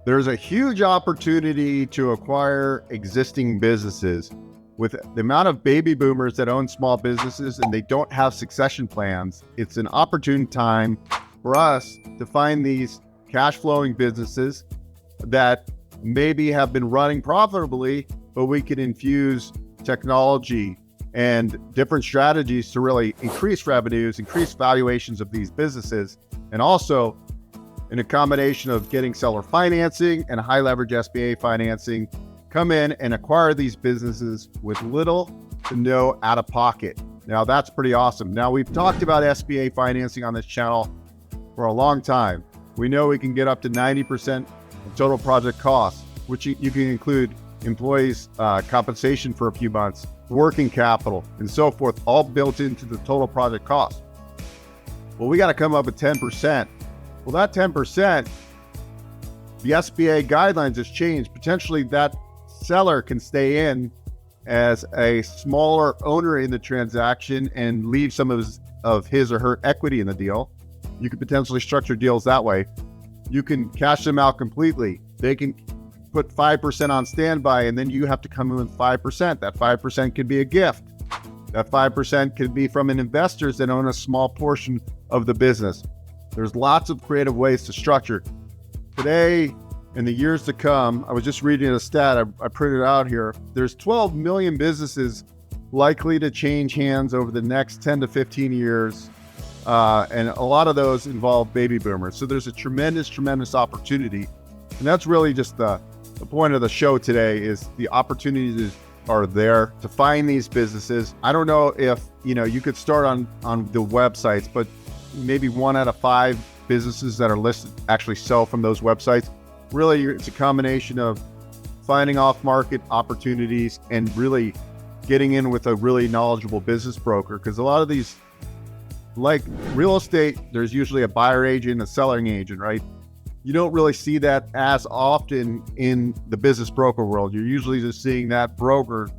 There's a huge opportunity to acquire existing businesses. With the amount of baby boomers that own small businesses and they don't have succession plans, it's an opportune time for us to find these cash flowing businesses that maybe have been running profitably, but we can infuse technology and different strategies to really increase revenues, increase valuations of these businesses, and also in a combination of getting seller financing and high leverage SBA financing, come in and acquire these businesses with little to no out of pocket. Now that's pretty awesome. Now we've talked about SBA financing on this channel for a long time. We know we can get up to 90% of total project costs, which you can include employees' compensation for a few months, working capital, and so forth, all built into the total project cost. Well, we got to come up with 10%. Well, that 10%, the SBA guidelines has changed. Potentially that seller can stay in as a smaller owner in the transaction and leave some of his or her equity in the deal. You could potentially structure deals that way. You can cash them out completely. They can put 5% on standby, and then you have to come in with 5%. That 5% could be a gift. That 5% could be from an investors that own a small portion of the business. There's lots of creative ways to structure. Today, in the years to come, I was just reading a stat I printed out here. There's 12 million businesses likely to change hands over the next 10 to 15 years. And a lot of those involve baby boomers. So there's a tremendous opportunity. And that's really just the point of the show today is the opportunities are there to find these businesses. I don't know if, you could start on the websites, but maybe 1 out of 5 businesses that are listed actually sell from those websites. Really, it's a combination of finding off-market opportunities and really getting in with a really knowledgeable business broker. Because a lot of these, like real estate, there's usually a buyer agent, a selling agent, right? You don't really see that as often in the business broker world. You're usually just seeing that broker,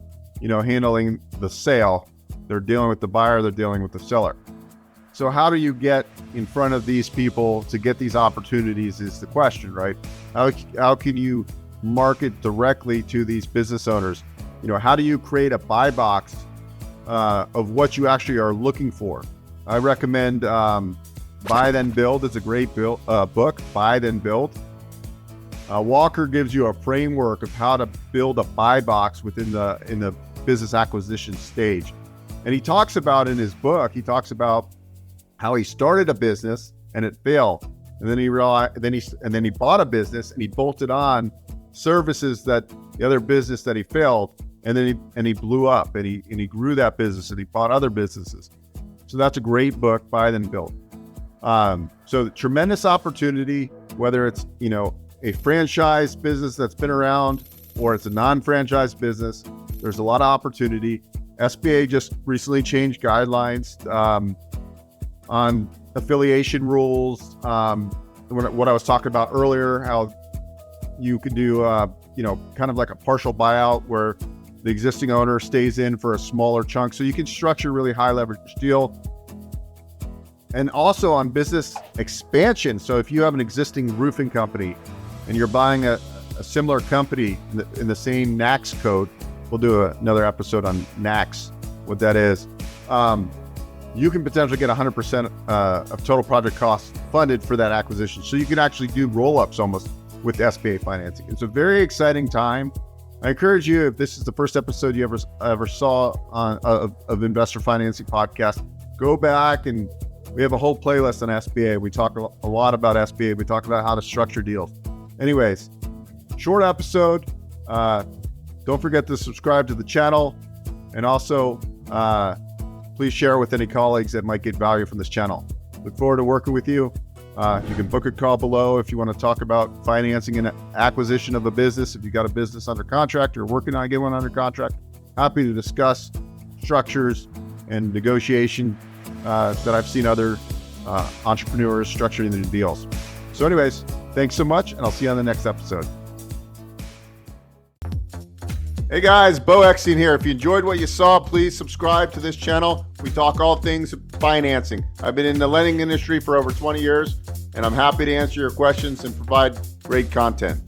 handling the sale. They're dealing with the buyer, they're dealing with the seller. So how do you get in front of these people to get these opportunities is the question, right? How can you market directly to these business owners? How do you create a buy box of what you actually are looking for? I recommend Buy Then Build. It's a great book, Buy Then Build. Walker gives you a framework of how to build a buy box in the business acquisition stage. And he talks about in his book, how he started a business and it failed. And then he realized, then he bought a business and he bolted on services that the other business that he failed. And then he blew up and he grew that business and he bought other businesses. So that's a great book, Buy Then Build. So tremendous opportunity, whether it's, a franchise business that's been around or it's a non-franchise business, there's a lot of opportunity. SBA just recently changed guidelines on affiliation rules. What I was talking about earlier, how you could do, kind of like a partial buyout where the existing owner stays in for a smaller chunk. So you can structure really high leverage deal. And also on business expansion. So if you have an existing roofing company and you're buying a similar company in the same NAICS code, we'll do another episode on NAICS, what that is. You can potentially get 100% of total project costs funded for that acquisition. So you can actually do roll-ups almost with SBA financing. It's a very exciting time. I encourage you, if this is the first episode you ever saw of Investor Financing Podcast, go back and we have a whole playlist on SBA. We talk a lot about SBA. We talk about how to structure deals. Anyways, short episode. Don't forget to subscribe to the channel. And also, please share with any colleagues that might get value from this channel. Look forward to working with you. You can book a call below if you want to talk about financing and acquisition of a business. If you got a business under contract or working on getting one under contract, happy to discuss structures and negotiation that I've seen other entrepreneurs structuring their deals. So anyways, thanks so much, and I'll see you on the next episode. Hey guys, Beau Eckstein here. If you enjoyed what you saw, please subscribe to this channel. We talk all things financing. I've been in the lending industry for over 20 years. and I'm happy to answer your questions and provide great content.